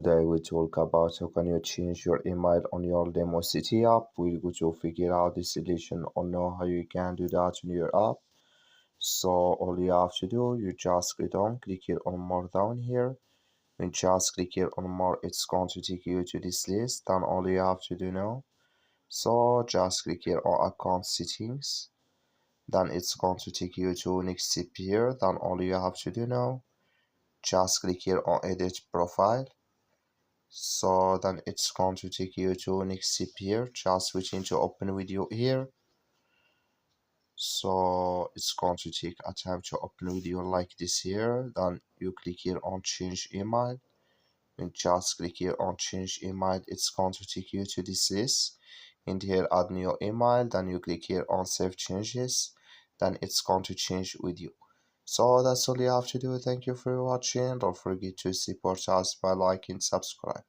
Today we talk about how can you change your email on your Lumosity app. We're going to figure out the solution or know how you can do that in your app. So all you have to do, you just click here on more down here. When just click here on more, it's going to take you to this list. Then all you have to do now, so just click here on account settings. Then it's going to take you to next step here. Then all you have to do now, just click here on edit profile. So then it's going to take you to next step here. Just switching to open video here. So it's going to take a time to open video like this here. Then you click here on change email. And just click here on change email, it's going to take you to this list. And here add new email, then you click here on save changes, then it's going to change with you. So that's all you have to do. Thank you for watching. Don't forget to support us by liking, subscribe.